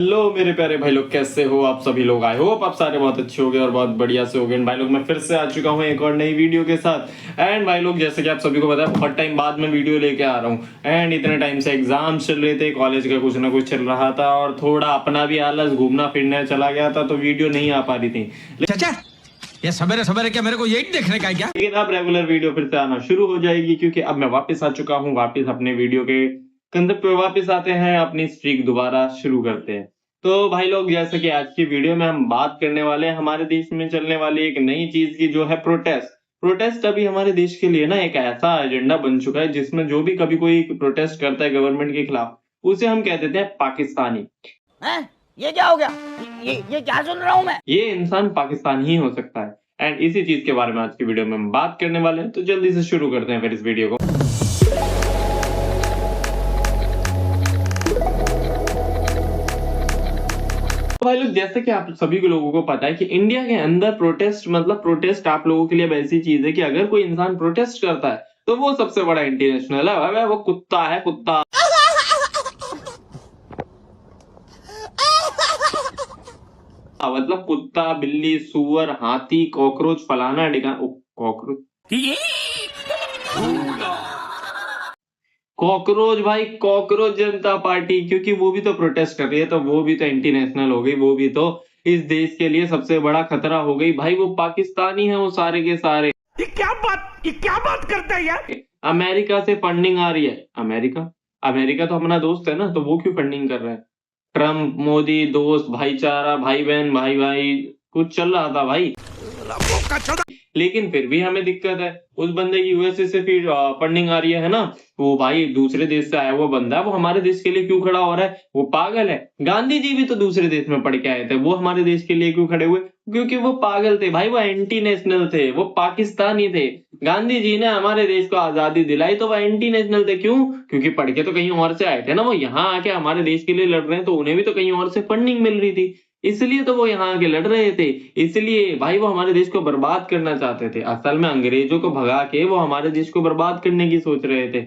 Hello मेरे प्यारे भाई लोग, कैसे हो आप सभी लोग। आई होप आप सारे बहुत अच्छे होंगे और बहुत बढ़िया से होंगे। भाई लोग मैं फिर से आ चुका हूँ एक और नई वीडियो के साथ। एंड भाई लोग जैसे कि आप सभी को पता है, बहुत टाइम बाद मैं वीडियो लेके आ रहा हूँ। एंड इतने टाइम से एग्जाम चल रहे थे, कॉलेज का कुछ ना कुछ चल रहा था और थोड़ा अपना भी आलस, घूमना फिरने चला गया था, तो वीडियो नहीं आ पा रही थी। चाचा ये सवेरे सवेरे क्या मेरे को यही देखने का है क्या? लेकिन अब रेगुलर वीडियो फिर से आना शुरू हो जाएगी, क्योंकि अब मैं वापस आ चुका हूँ। वापस अपने वीडियो के कंसेप्ट पे वापस आते हैं, अपनी स्ट्रीक दोबारा शुरू करते हैं। तो भाई लोग जैसे कि आज की वीडियो में हम बात करने वाले हैं हमारे देश में चलने वाली एक नई चीज की, जो है प्रोटेस्ट। प्रोटेस्ट अभी हमारे देश के लिए ना एक ऐसा एजेंडा बन चुका है जिसमें जो भी कभी कोई प्रोटेस्ट करता है गवर्नमेंट के खिलाफ, उसे हम कह देते हैं पाकिस्तानी। हैं? ये क्या हो गया? ये क्या सुन रहा हूँ मैं? ये इंसान पाकिस्तानी ही हो सकता है। एंड इसी चीज के बारे में आज की वीडियो में हम बात करने वाले हैं, तो जल्दी से शुरू करते हैं फिर इस वीडियो को। तो भाई लोग जैसे कि आप सभी को लोगों को पता है कि इंडिया के अंदर प्रोटेस्ट, मतलब प्रोटेस्ट आप लोगों के लिए अब ऐसी चीज है कि अगर कोई इंसान प्रोटेस्ट करता है तो वो सबसे बड़ा इंटरनेशनल है। भाई वो कुत्ता है, कुत्ता। मतलब कुत्ता, बिल्ली, सुअर, हाथी, कॉकरोच, फलाना डिगा कॉकरोच, कॉकरोच भाई, कॉकरोच जनता पार्टी, क्योंकि वो भी तो प्रोटेस्ट कर रही है, तो वो भी तो इंटरनेशनल हो गई। वो भी तो इस देश के लिए सबसे बड़ा खतरा हो गई। भाई वो पाकिस्तानी है, वो सारे के सारे। ये क्या बात करता है यार? अमेरिका से फंडिंग आ रही है। अमेरिका अमेरिका तो अपना दोस्त है ना, तो वो क्यों फंडिंग कर रहा है? ट्रम्प, मोदी, दोस्त, भाईचारा, भाई बहन, भाई भाई, कुछ चल रहा था भाई। लेकिन फिर भी हमें दिक्कत है। उस बंदे की यूएसए से फिर फंडिंग आ रही है ना। वो भाई दूसरे देश से आया हुआ बंदा है, वो हमारे देश के लिए क्यों खड़ा हो रहा है? वो पागल है। गांधी जी भी तो दूसरे देश में पढ़ के आए थे, वो हमारे देश के लिए क्यों खड़े हुए? क्योंकि वो पागल थे भाई, वो एंटी नेशनल थे, वो पाकिस्तानी थे। गांधी जी ने हमारे देश को आजादी दिलाई तो वो एंटी नेशनल थे। क्यों? क्योंकि पढ़ के तो कहीं और से आए थे ना, वो यहाँ आके हमारे देश के लिए लड़ रहे हैं, तो उन्हें भी तो कहीं और से फंडिंग मिल रही थी, इसलिए तो वो यहाँ आके लड़ रहे थे। इसलिए भाई वो हमारे देश को बर्बाद करना चाहते थे। असल में अंग्रेजों को भगा के वो हमारे देश को बर्बाद करने की सोच रहे थे।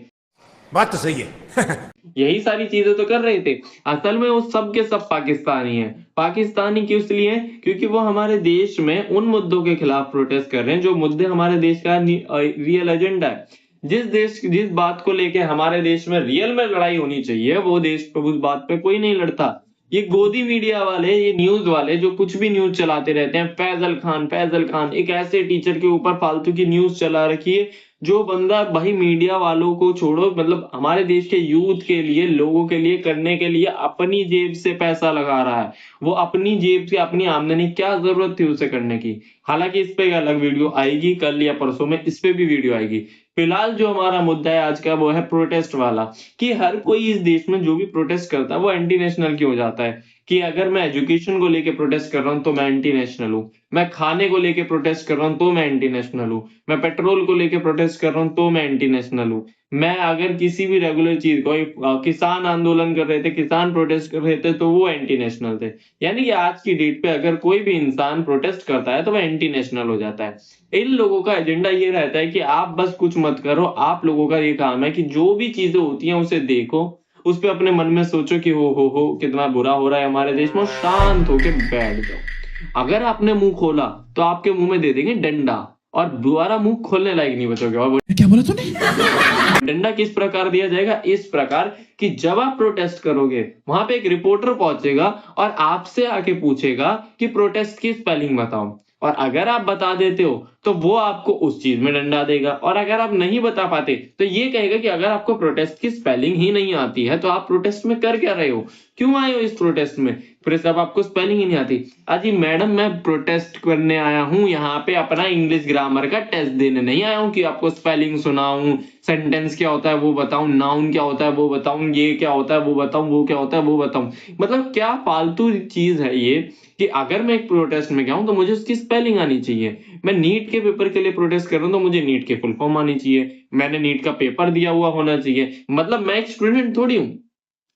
बात तो सही है। यही सारी चीजें तो कर रहे थे। असल में वो सब के सब पाकिस्तानी है। पाकिस्तानी क्यों इसलिए? क्योंकि वो हमारे देश में उन मुद्दों के खिलाफ प्रोटेस्ट कर रहे हैं जो मुद्दे हमारे देश का रियल एजेंडा है। जिस बात को लेके हमारे देश में रियल में लड़ाई होनी चाहिए, वो देश पर उस बात पे कोई नहीं लड़ता। ये गोदी मीडिया वाले, ये न्यूज वाले जो कुछ भी न्यूज चलाते रहते हैं, फैजल खान एक ऐसे टीचर के ऊपर फालतू की न्यूज चला रखी है। जो बंदा भाई मीडिया वालों को छोड़ो, मतलब हमारे देश के यूथ के लिए, लोगों के लिए करने के लिए अपनी जेब से पैसा लगा रहा है। वो अपनी जेब से, अपनी आमदनी, क्या जरूरत थी उसे करने की? हालांकि इस पे एक अलग वीडियो आएगी, कल या परसों में इस पे भी वीडियो आएगी। फिलहाल जो हमारा मुद्दा है आज का, वो है प्रोटेस्ट वाला। कि हर कोई इस देश में जो भी प्रोटेस्ट करता है वो एंटी नेशनल क्यों हो जाता है? कि अगर मैं एजुकेशन को लेके प्रोटेस्ट कर रहा हूं तो मैं एंटी नेशनल हूं, मैं खाने को लेके प्रोटेस्ट कर रहा हूं तो मैं एंटी नेशनल हूं, मैं पेट्रोल को लेके प्रोटेस्ट कर रहा हूं तो मैं एंटी नेशनल हूं, मैं अगर किसी भी रेगुलर चीज को, किसान आंदोलन कर रहे थे, किसान प्रोटेस्ट कर रहे थे, तो वो एंटी नेशनल थे। यानी कि आज की डेट पे अगर कोई भी इंसान प्रोटेस्ट करता है तो वह एंटी नेशनल हो जाता है। इन लोगों का एजेंडा ये रहता है कि आप बस कुछ मत करो, आप लोगों का ये काम है कि जो भी चीजें होती हैं उसे देखो, उस पे अपने मन में सोचो कि हो कितना बुरा हो रहा है हमारे देश में, शांत होके बैठ जाओ। अगर आपने मुंह खोला तो आपके मुंह में दे देंगे डंडा, और दोबारा मुंह खोलने लायक नहीं बचोगे। और क्या बोला तूने? डंडा किस प्रकार दिया जाएगा? इस प्रकार कि जब आप प्रोटेस्ट करोगे, वहां पे एक रिपोर्टर पहुंचेगा और आपसे आके पूछेगा कि प्रोटेस्ट की स्पेलिंग बताओ, और अगर आप बता देते हो तो वो आपको उस चीज में डंडा देगा, और अगर आप नहीं बता पाते तो ये कहेगा कि अगर आपको प्रोटेस्ट की स्पेलिंग ही नहीं आती है तो आप प्रोटेस्ट में कर क्या रहे हो, क्यों आए हो इस प्रोटेस्ट में? फिर सब आपको स्पेलिंग ही नहीं आती। अजी मैडम, मैं प्रोटेस्ट करने आया हूँ यहाँ पे, अपना इंग्लिश ग्रामर का टेस्ट देने नहीं आया हूँ कि आपको स्पेलिंग सुनाऊं, सेंटेंस क्या होता है वो बताऊं, नाउन क्या होता है वो बताऊं, ये क्या होता है वो बताऊं, वो क्या होता है वो बताऊं। मतलब क्या फालतू चीज है ये कि अगर मैं एक प्रोटेस्ट में गया हूं तो मुझे उसकी स्पेलिंग आनी चाहिए। मैं नीट के पेपर के लिए प्रोटेस्ट कर रहा हूं तो मुझे नीट के फुल फॉर्म आनी चाहिए, मैंने नीट का पेपर दिया हुआ होना चाहिए। मतलब मैं एक स्टूडेंट थोड़ी हूँ,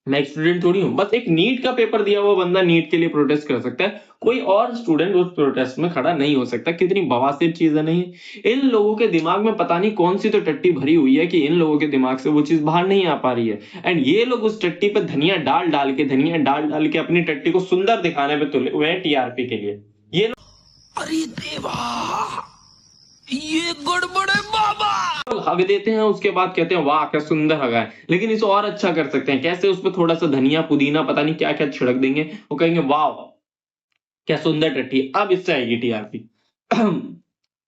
मैं एक स्टूडेंट थोड़ी हूँ, बस एक नीट का पेपर दिया हुआ बंदा नीट के लिए प्रोटेस्ट कर सकता है, कोई और स्टूडेंट उस प्रोटेस्ट में खड़ा नहीं हो सकता। कितनी बवासीर चीज है नहीं? इन लोगों के दिमाग में पता नहीं कौन सी तो टट्टी भरी हुई है कि इन लोगों के दिमाग से वो चीज बाहर नहीं आ पा रही है, एंड ये लोग उस टट्टी पे धनिया डाल डाल के अपनी टट्टी को सुंदर दिखाने पे तुले हुए हैं टीआरपी के लिए। ये अरे देवा, ये गड़बड़ है बाबा। लोग हग देते हैं, उसके बाद कहते हैं वाह क्या सुंदर हगा है, लेकिन इसे और अच्छा कर सकते हैं कैसे? उस पर थोड़ा सा धनिया पुदीना पता नहीं क्या क्या छिड़क देंगे, वो कहेंगे वाह क्या सुंदर टट्टी, अब इससे आएगी टीआरपी।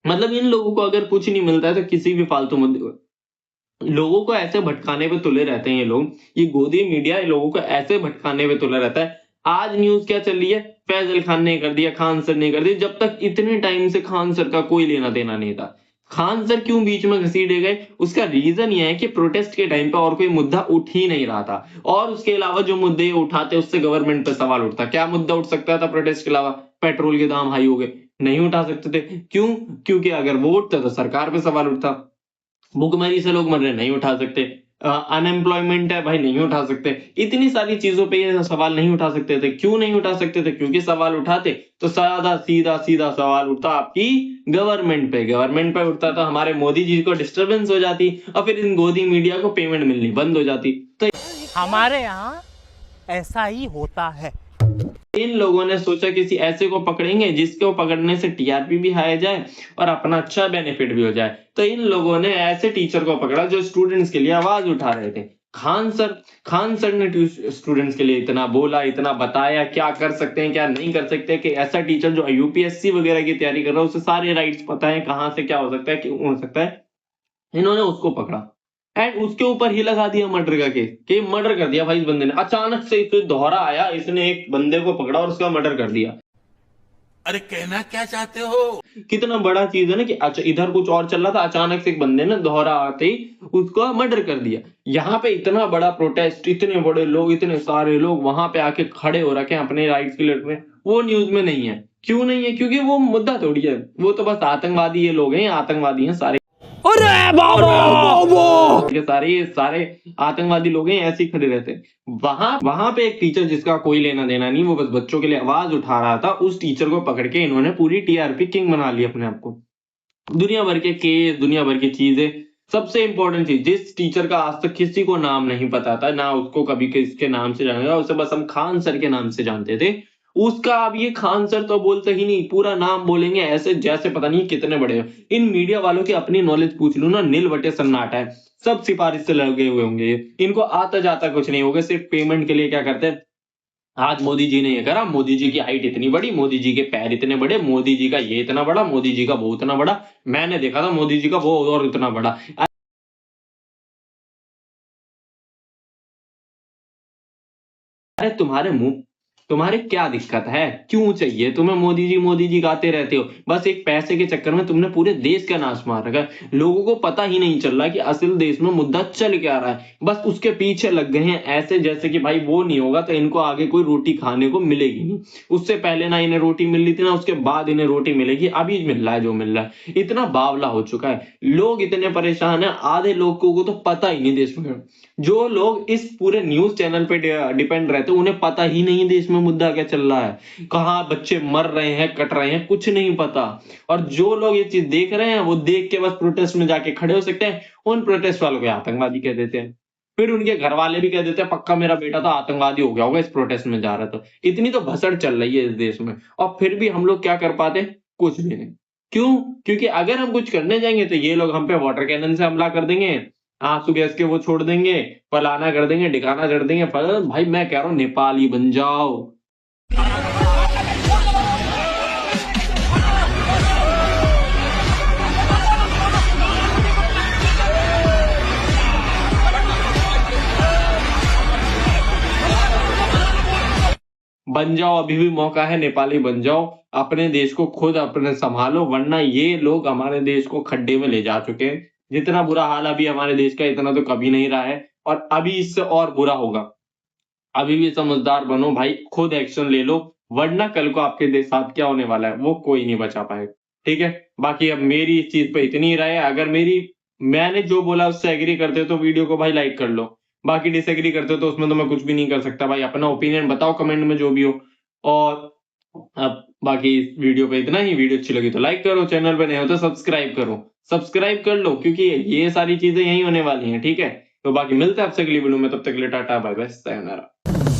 मतलब इन लोगों को अगर कुछ नहीं मिलता है तो किसी भी फालतू मुद्दे लोगों को ऐसे भटकाने पे तुले रहते हैं ये लोग, ये गोदी मीडिया लोगों को ऐसे भटकाने पे तुला रहता है। आज न्यूज क्या चल रही है? फैजल खान ने कर दिया, खान सर ने कर दिया, जब तक इतने टाइम से खान सर का कोई लेना देना नहीं था। खान सर क्यों बीच में घसीटे गए? उसका रीजन ये है कि प्रोटेस्ट के टाइम पे और कोई मुद्दा उठ ही नहीं रहा था, और उसके अलावा जो मुद्दे ये उठाते उससे गवर्नमेंट पे सवाल उठता। क्या मुद्दा उठ सकता था प्रोटेस्ट के अलावा? पेट्रोल के दाम हाई हो गए, नहीं उठा सकते थे। क्यों? क्योंकि अगर वो उठता तो सरकार पे सवाल उठता। भुखमरी से लोग मर रहे, नहीं उठा सकते। अनएम्प्लॉयमेंट है भाई, नहीं उठा सकते। इतनी सारी चीजों पे ये सवाल नहीं उठा सकते थे। क्यों नहीं उठा सकते थे? क्योंकि सवाल उठाते तो सादा सीधा सीधा सवाल उठता आपकी गवर्नमेंट पे उठता तो हमारे मोदी जी को डिस्टरबेंस हो जाती, और फिर इन गोदी मीडिया को पेमेंट मिलनी बंद हो जाती। तो हमारे यहाँ ऐसा ही होता है। इन लोगों ने सोचा किसी ऐसे को पकड़ेंगे जिसको पकड़ने से टीआरपी भी हाई जाए और अपना अच्छा बेनिफिट भी हो जाए। तो इन लोगों ने ऐसे टीचर को पकड़ा जो स्टूडेंट्स के लिए आवाज उठा रहे थे। खान सर ने स्टूडेंट्स के लिए इतना बोला, इतना बताया क्या कर सकते हैं क्या नहीं कर सकते, कि ऐसा टीचर जो यूपीएससी वगैरह की तैयारी कर रहा है उसे सारे राइट्स पता है, कहाँ से क्या हो सकता है, क्यों हो सकता है। इन्होंने उसको पकड़ा एंड उसके ऊपर ही लगा दिया मर्डर का केस, कि मर्डर कर दिया भाई इस बंदे ने। अचानक से इसे दोहरा आया, इसने एक बंदे को पकड़ा और उसका मर्डर कर दिया। अरे कहना क्या चाहते हो? कितना बड़ा चीज है ना, कि अच्छा इधर कुछ और चल रहा था, अचानक से एक बंदे ने दोहरा आते ही उसको मर्डर कर दिया। यहाँ पे इतना बड़ा प्रोटेस्ट, इतने बड़े लोग, इतने सारे लोग वहां पे आके खड़े हो रखे हैं अपने राइट्स के लिए, वो न्यूज में नहीं है। क्यों नहीं है? क्योंकि वो मुद्दा थोड़ी है, वो तो बस आतंकवादी ये लोग हैं, आतंकवादी हैं सारे सारे आतंकवादी लोग हैं, ऐसे ही खड़े रहते हैं। वहां पे एक टीचर जिसका कोई लेना देना नहीं, वो बस बच्चों के लिए आवाज उठा रहा था, उस टीचर को पकड़ के इन्होंने पूरी टीआरपी किंग बना ली अपने आप को। दुनिया भर के केस, दुनिया भर की चीजें, सबसे इंपॉर्टेंट चीज, जिस टीचर का आज तक किसी को नाम नहीं पता था, ना उसको कभी किसके नाम से जाना था, उसे बस हम खान सर के नाम से जानते थे, उसका अब ये खान सर तो बोलते ही नहीं, पूरा नाम बोलेंगे ऐसे जैसे पता नहीं कितने बड़े हो। इन मीडिया वालों की अपनी नॉलेज पूछ लूं ना, नील बटे सन्नाटा है, सब सिफारिश से लगे हुए होंगे, इनको आता जाता कुछ नहीं होगा, सिर्फ पेमेंट के लिए क्या करते हैं। आज मोदी जी ने ये करा, मोदी जी की हाइट इतनी बड़ी, मोदी जी के पैर इतने बड़े, मोदी जी का ये इतना बड़ा, मोदी जी का वो इतना बड़ा, मैंने देखा था मोदी जी का वो और इतना बड़ा। अरे तुम्हारे क्या दिक्कत है? क्यों चाहिए तुम्हें मोदी जी गाते रहते हो? बस एक पैसे के चक्कर में तुमने पूरे देश का नाश मार रखा है। लोगों को पता ही नहीं चल रहा कि असल देश में मुद्दा चल क्या रहा है, बस उसके पीछे लग गए हैं ऐसे जैसे कि भाई वो नहीं होगा तो इनको आगे कोई रोटी खाने को मिलेगी नहीं। उससे पहले ना इन्हें रोटी मिल रही थी, ना उसके बाद इन्हें रोटी मिलेगी, अभी मिल रहा है जो मिल रहा है। इतना बावला हो चुका है, लोग इतने परेशान है, आधे लोगों को तो पता ही नहीं देश में। जो लोग इस पूरे न्यूज चैनल पे डिपेंड रहते हैं उन्हें पता ही नहीं देश में मुद्दा क्या चल रहा है, कहाँ बच्चे मर रहे हैं, कट रहे हैं, कुछ नहीं पता। और जो लोग ये चीज देख रहे हैं वो देख के बस प्रोटेस्ट में जाके खड़े हो सकते हैं, उन प्रोटेस्ट वालों को आतंकवादी कह देते हैं, फिर उनके घर वाले भी कह देते हैं पक्का मेरा बेटा तो आतंकवादी हो गया होगा इस प्रोटेस्ट में जा रहा। तो इतनी तो भसड़ चल रही है इस देश में, और फिर भी हम लोग क्या कर पाते? कुछ भी नहीं। क्यों? क्योंकि अगर हम कुछ करने जाएंगे तो ये लोग हम पे वाटर कैनन से हमला कर देंगे, आंसू गैस के वो छोड़ देंगे, फलाना कर देंगे, ढिकाना कर देंगे। भाई मैं कह रहा हूँ नेपाली बन जाओ। बन जाओ, अभी भी मौका है, नेपाली बन जाओ, अपने देश को खुद अपने संभालो, वरना ये लोग हमारे देश को खड्डे में ले जा चुके हैं। जितना बुरा हाल अभी हमारे देश का इतना तो कभी नहीं रहा है, और अभी इससे और बुरा होगा। अभी भी समझदार बनो भाई, खुद एक्शन ले लो, वरना कल को आपके साथ क्या होने वाला है वो कोई नहीं बचा पाएगा। ठीक है, बाकी अब मेरी इस चीज पे इतनी राय है। अगर मैंने जो बोला उससे एग्री करते हो तो वीडियो को भाई लाइक कर लो, बाकी डिसएग्री करते हो तो उसमें तो मैं कुछ भी नहीं कर सकता भाई, अपना ओपिनियन बताओ कमेंट में जो भी हो। और अब बाकी इस वीडियो पे इतना ही। वीडियो अच्छी लगी तो लाइक करो, चैनल पे नए हो तो सब्सक्राइब करो, सब्सक्राइब कर लो क्योंकि ये सारी चीजें यही होने वाली हैं, ठीक है। तो बाकी मिलते हैं आपसे अगली वीडियो में, तब तक के लिए टाटा बाय बाय, सायोनारा।